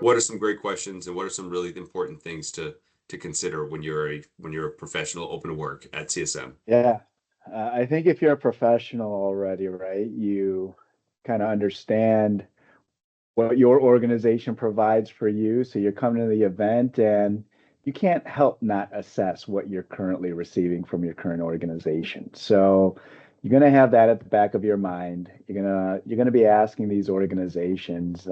what are some great questions, and what are some really important things to consider when you're a professional open to work at CSM? Yeah. I think if you're a professional already, right, you kind of understand what your organization provides for you. So you're coming to the event and you can't help not assess what you're currently receiving from your current organization. So you're going to have that at the back of your mind. You're going to be asking these organizations,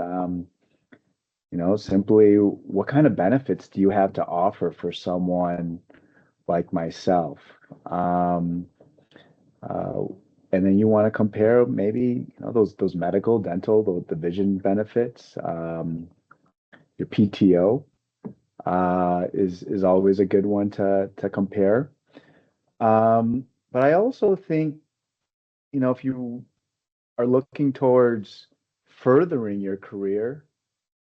simply what kind of benefits do you have to offer for someone like myself? Um, uh, and then you want to compare maybe those medical, dental, the vision benefits. Your PTO is always a good one to compare. But I also think if you are looking towards furthering your career,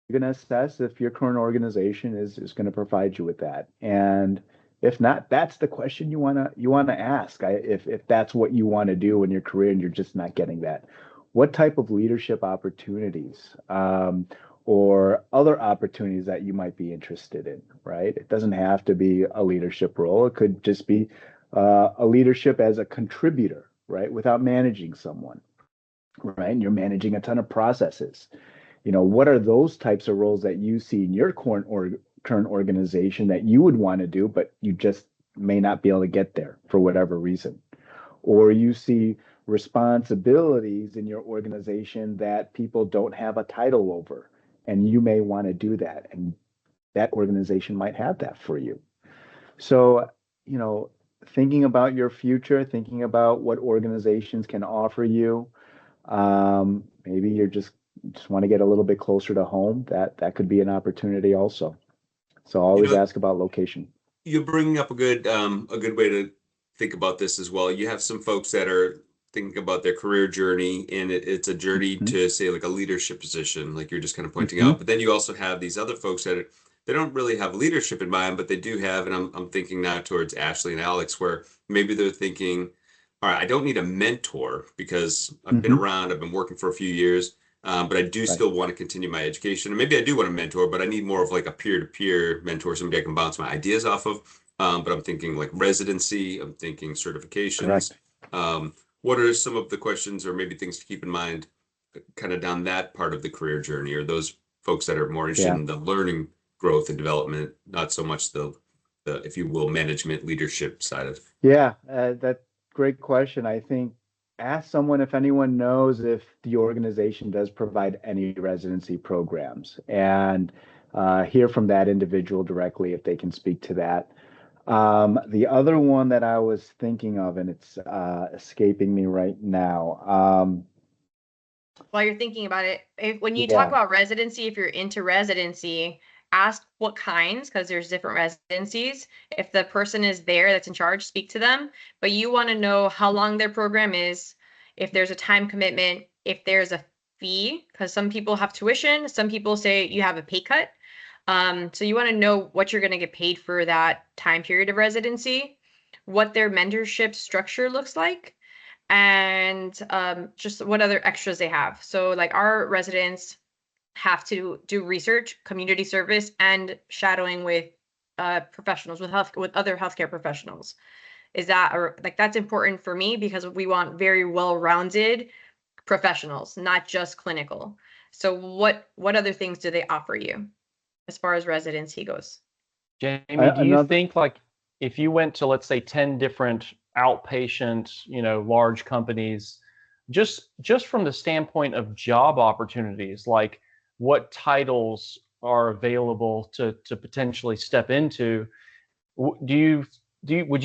you're going to assess if your current organization is going to provide you with that. And if not, that's the question you wanna ask. If that's what you want to do in your career and you're just not getting that, what type of leadership opportunities or other opportunities that you might be interested in, right? It doesn't have to be a leadership role. It could just be a leadership as a contributor, right? Without managing someone, right? And you're managing a ton of processes. What are those types of roles that you see in your current organization that you would want to do, but you just may not be able to get there for whatever reason? Or you see responsibilities in your organization that people don't have a title over, and you may want to do that, and that organization might have that for you. So, thinking about your future, thinking about what organizations can offer you, maybe you're just want to get a little bit closer to home, that could be an opportunity also. So always ask about location. You're bringing up a good way to think about this as well. You have some folks that are thinking about their career journey, and it's a journey to say like a leadership position, like you're just kind of pointing out. But then you also have these other folks that they don't really have leadership in mind, but they do have, and I'm thinking now towards Ashley and Alex, where maybe they're thinking, all right, I don't need a mentor because I've been around, I've been working for a few years. But I do still want to continue my education. And maybe I do want a mentor, but I need more of like a peer-to-peer mentor, somebody I can bounce my ideas off of. But I'm thinking like residency, I'm thinking certifications. Correct. What are some of the questions or maybe things to keep in mind kind of down that part of the career journey, or those folks that are more interested Yeah. in the learning, growth, and development, not so much the if you will, management leadership side of it? Yeah, that great question. I think ask someone if anyone knows if the organization does provide any residency programs, and hear from that individual directly if they can speak to that. The other one that I was thinking of, and it's escaping me right now. While you're thinking about it, when you talk Yeah. about residency, if you're into residency, ask what kinds, because there's different residencies. If the person is there that's in charge, speak to them. But you want to know how long their program is, if there's a time commitment, if there's a fee, because some people have tuition, some people say you have a pay cut. So you want to know what you're going to get paid for that time period of residency, what their mentorship structure looks like, and just what other extras they have. So like our residents have to do research, community service, and shadowing with professionals, with other healthcare professionals. Is that like that's important for me because we want very well-rounded professionals, not just clinical. So what other things do they offer you as far as residency goes? Jamie, do you think like if you went to, let's say, 10 different outpatient, large companies, just from the standpoint of job opportunities, like what titles are available to potentially step into, would you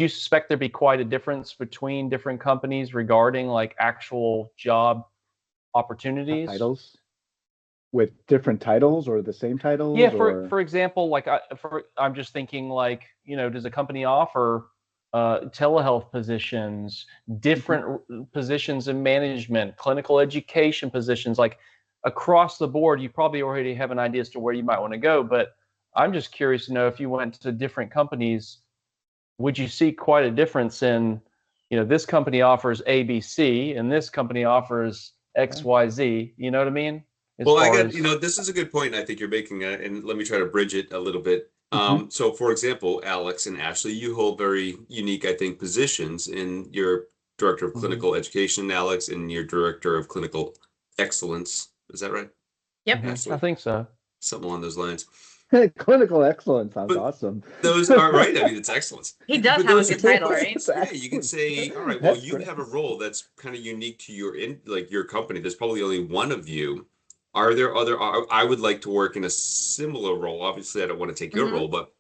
suspect there'd be quite a difference between different companies regarding like actual job opportunities? Titles with different titles or the same titles? Yeah, for example, like I'm just thinking like, does a company offer telehealth positions, different positions in management, clinical education positions, like across the board? You probably already have an idea as to where you might want to go, but I'm just curious to know if you went to different companies, would you see quite a difference in, this company offers ABC and this company offers XYZ? You know what I mean? Well, I got, this is a good point I think you're making, and let me try to bridge it a little bit. So for example, Alex and Ashley, you hold very unique, I think, positions in your director of clinical education, Alex, and your director of clinical excellence. Is that right? Yep. Ashley? I think so. Something along those lines. Clinical excellence sounds But awesome. those are right. I mean, it's excellence. He does But have a those good are, title, right? yeah, you can say, all right, well, That's you great. have a role that's kind of unique to your company. There's probably only one of you. Are there other, I would like to work in a similar role. Obviously, I don't want to take your role, but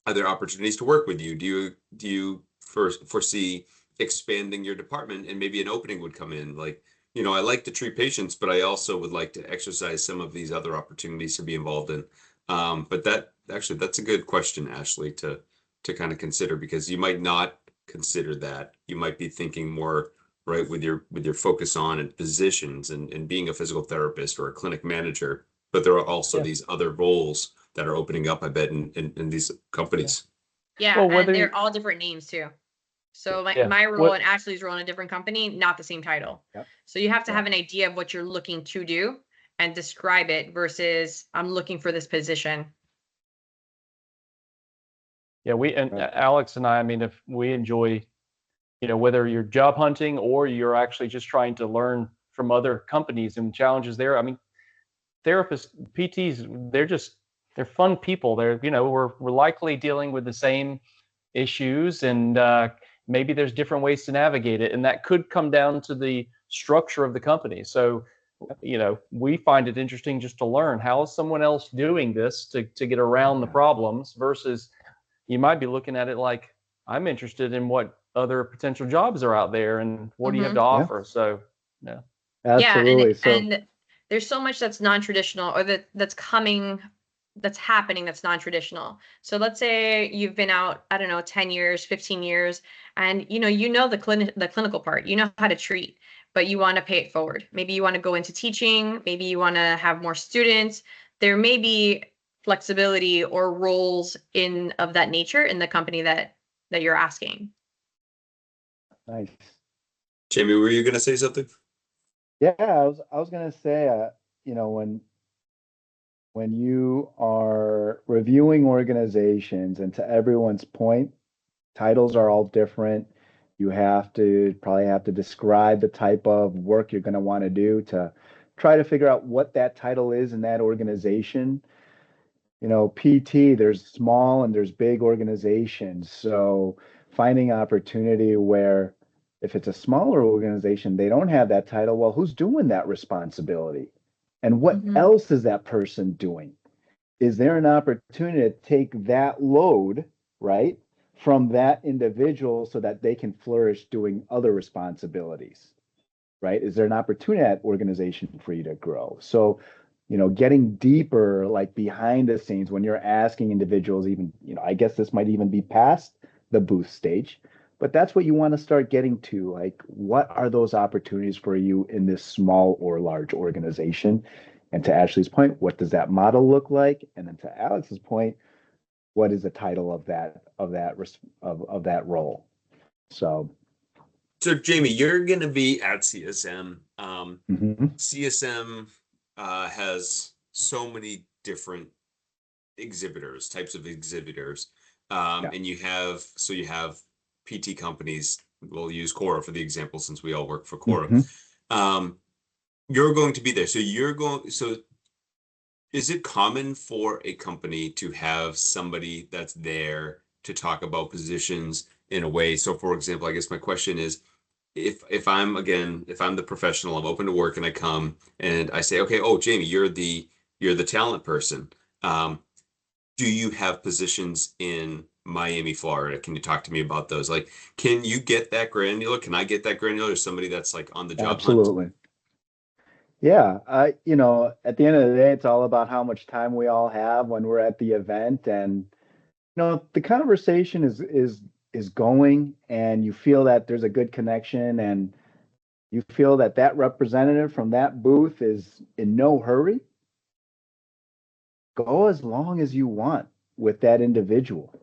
are there opportunities to work with you? Do you foresee expanding your department and maybe an opening would come in? Like, I like to treat patients, but I also would like to exercise some of these other opportunities to be involved in. But that's a good question, Ashley, to kind of consider, because you might not consider that. You might be thinking more right with your focus on and positions and being a physical therapist or a clinic manager. But there are also these other roles that are opening up, I bet, in these companies. Yeah, Well, and they're all different names too. So my role and Ashley's role in a different company, not the same title. Yep. So you have to have an idea of what you're looking to do and describe it versus I'm looking for this position. Yeah, Alex and I mean, if we enjoy, whether you're job hunting or you're actually just trying to learn from other companies and challenges there. I mean, therapists, PTs, they're fun people. We're likely dealing with the same issues, and maybe there's different ways to navigate it, and that could come down to the structure of the company. So, we find it interesting just to learn how is someone else doing this to get around the problems, versus you might be looking at it like, I'm interested in what other potential jobs are out there and what do you have to offer. So Absolutely. And there's so much that's non-traditional or that's happening that's non-traditional. So let's say you've been out, I don't know, 10 years, 15 years, and the clinical part, how to treat, but you want to pay it forward. Maybe you want to go into teaching, maybe you want to have more students. There may be flexibility or roles of that nature in the company that you're asking. Nice. Jamie, were you going to say something? Yeah, I was going to say, when you are reviewing organizations, and to everyone's point, titles are all different. You probably have to describe the type of work you're going to want to do to try to figure out what that title is in that organization. PT, there's small and there's big organizations. So finding opportunity where if it's a smaller organization, they don't have that title. Well, who's doing that responsibility? And what else is that person doing? Is there an opportunity to take that load, right, from that individual so that they can flourish doing other responsibilities, right? Is there an opportunity at organization for you to grow? So, getting deeper, like behind the scenes, when you're asking individuals, even, I guess this might even be past the booth stage, but that's what you want to start getting to. Like, what are those opportunities for you in this small or large organization? And to Ashley's point, what does that model look like? And then to Alex's point, what is the title of that role? So Jamie, you're going to be at CSM. mhm. CSM has so many different types of exhibitors, and you have PT companies. We'll use Cora for the example, since we all work for Cora. You're going to be there, so is it common for a company to have somebody that's there to talk about positions in a way? So for example, I guess my question is, if I'm the professional, I'm open to work, and I come and I say, okay, oh, Jamie, you're the talent person. Do you have positions in Miami, Florida? Can you talk to me about those? Like, can you get that granular? Can I get that granular? Or somebody that's like on the job Absolutely. hunt? Yeah, at the end of the day, it's all about how much time we all have when we're at the event, and the conversation is going, and you feel that there's a good connection, and you feel that representative from that booth is in no hurry. Go as long as you want with that individual.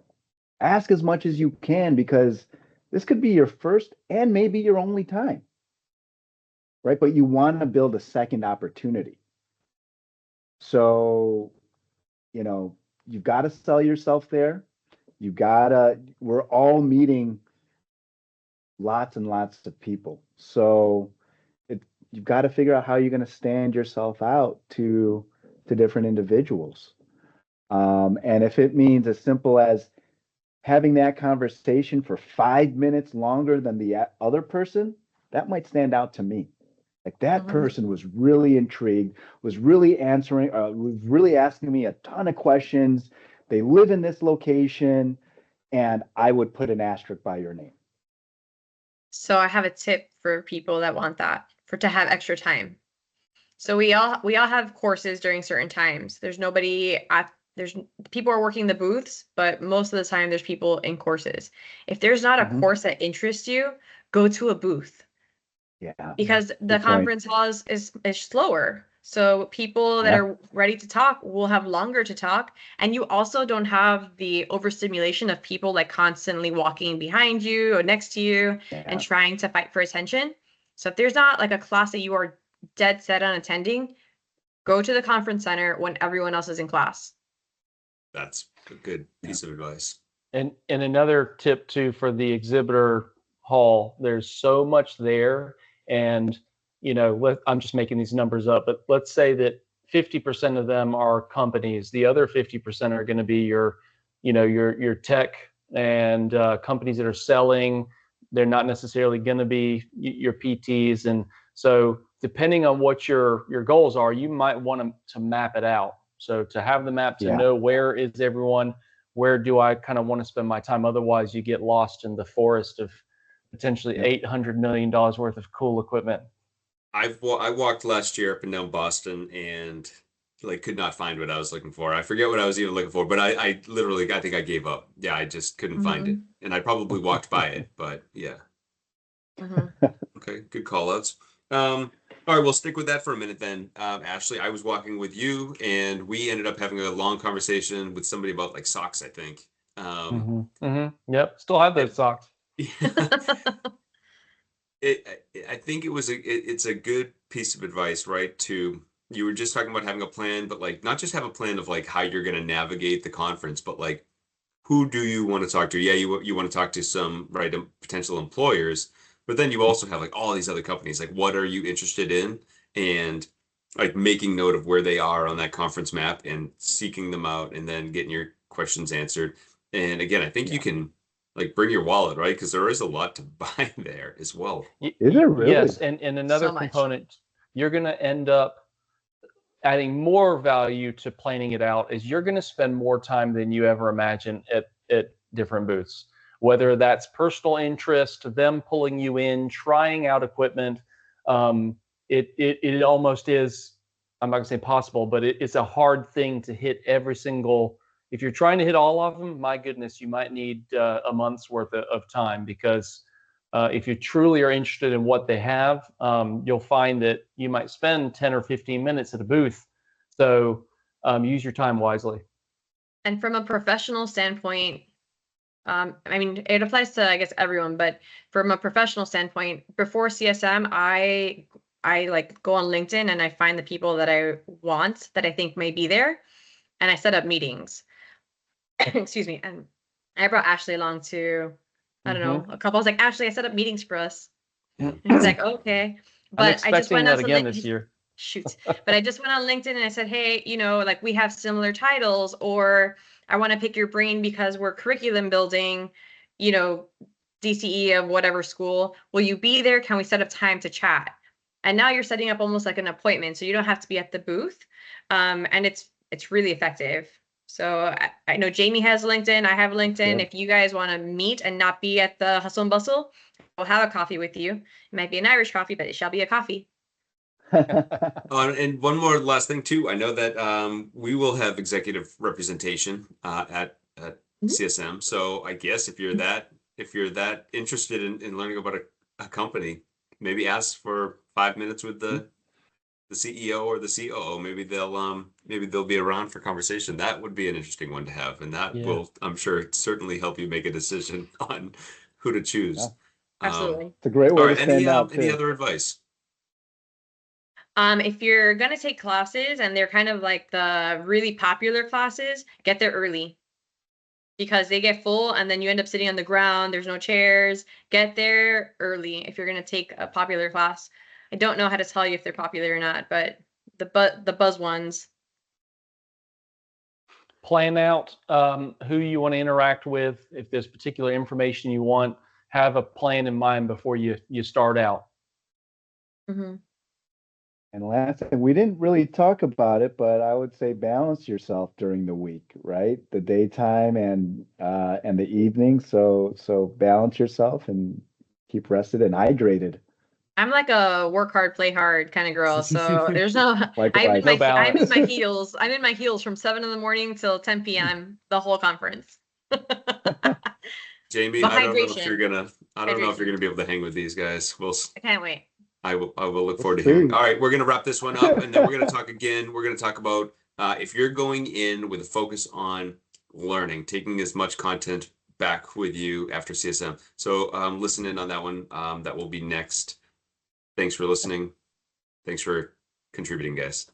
Ask as much as you can, because this could be your first and maybe your only time, right? But you want to build a second opportunity. So, you know, you've got to sell yourself there. We're all meeting lots and lots of people. So you've got to figure out how you're going to stand yourself out to different individuals. And if it means as simple as having that conversation for 5 minutes longer than the other person, that might stand out to me. Like that person was really intrigued, was really answering, was really asking me a ton of questions. They live in this location, and I would put an asterisk by your name. So I have a tip for people that want that, to have extra time. So we all have courses during certain times. There's people are working the booths, but most of the time there's people in courses. If there's not a course that interests you, go to a booth. Yeah. Because the conference hall is slower. So people that are ready to talk will have longer to talk. And you also don't have the overstimulation of people like constantly walking behind you or next to you and trying to fight for attention. So if there's not like a class that you are dead set on attending, go to the conference center when everyone else is in class. That's a good piece of advice. And another tip too for the exhibitor hall, there's so much there. And, you know, I'm just making these numbers up, but let's say that 50% of them are companies. The other 50% are going to be your tech and companies that are selling. They're not necessarily going to be your PTs. And so depending on what your goals are, you might want to map it out. So to have the map to know where is everyone, where do I kind of want to spend my time? Otherwise, you get lost in the forest of potentially $800 million worth of cool equipment. I walked last year up and down Boston and like could not find what I was looking for. I forget what I was even looking for, but I literally, I think I gave up. Yeah, I just couldn't find it. And I probably walked by it, but yeah. Okay, good call outs. All right, we'll stick with that for a minute then. Ashley, I was walking with you and we ended up having a long conversation with somebody about like socks, I think. Yep, still have those socks. I think it's a good piece of advice, right? You were just talking about having a plan, but like not just have a plan of like how you're going to navigate the conference, but like who do you want to talk to? Yeah, you want to talk to some potential employers, but then you also have like all these other companies. Like, what are you interested in? And like making note of where they are on that conference map and seeking them out, and then getting your questions answered. And again, I think you can like bring your wallet, right? Because there is a lot to buy there as well. Is it really? Yes, and another component, you're going to end up adding more value to planning it out is you're going to spend more time than you ever imagined at different booths. Whether that's personal interest, them pulling you in, trying out equipment, it almost is, I'm not going to say possible, but it's a hard thing to hit every single. If you're trying to hit all of them, my goodness, you might need a month's worth of time, because if you truly are interested in what they have, you'll find that you might spend 10 or 15 minutes at a booth. So use your time wisely. And from a professional standpoint, I mean, it applies to, I guess, everyone, but from a professional standpoint, before CSM, I like go on LinkedIn and I find the people that I want, that I think may be there, and I set up meetings. Excuse me. And I brought Ashley along to, I don't know, a couple. I was like, Ashley, I set up meetings for us. And he's like, okay. But I just went that again this year. Shoot. But I just went on LinkedIn and I said, hey, like we have similar titles, or I want to pick your brain because we're curriculum building, DCE of whatever school. Will you be there? Can we set up time to chat? And now you're setting up almost like an appointment, so you don't have to be at the booth. And it's really effective. So I know Jamie has LinkedIn. I have LinkedIn. If you guys want to meet and not be at the hustle and bustle, we'll have a coffee with you. It might be an Irish coffee, but it shall be a coffee. And one more last thing too. I know that we will have executive representation at CSM. So I guess if you're that interested in learning about a company, maybe ask for 5 minutes with the CEO or the COO. Maybe they'll be around for conversation. That would be an interesting one to have, and that will, I'm sure, certainly help you make a decision on who to choose. Absolutely. It's a great way to stand out. Any other advice? If you're gonna take classes and they're kind of like the really popular classes, get there early because they get full and then you end up sitting on the ground. There's no chairs. Get there early if you're gonna take a popular class. I don't know how to tell you if they're popular or not, but the buzz ones. Plan out who you want to interact with. If there's particular information you want, have a plan in mind before you start out. Mm-hmm. And last thing, we didn't really talk about it, but I would say balance yourself during the week, right? The daytime and the evening. So balance yourself and keep rested and hydrated. I'm like a work hard, play hard kind of girl. So there's no. I'm in Likewise. my heels. I'm in my heels from 7 in the morning till 10 p.m. the whole conference. Jamie, But I don't know if hydration. you're gonna be able to hang with these guys. I can't wait. I will look forward to see. hearing. All right, we're gonna wrap this one up, and then we're gonna talk again. We're gonna talk about if you're going in with a focus on learning, taking as much content back with you after CSM. So listen in on that one. That will be next. Thanks for listening. Thanks for contributing, guys.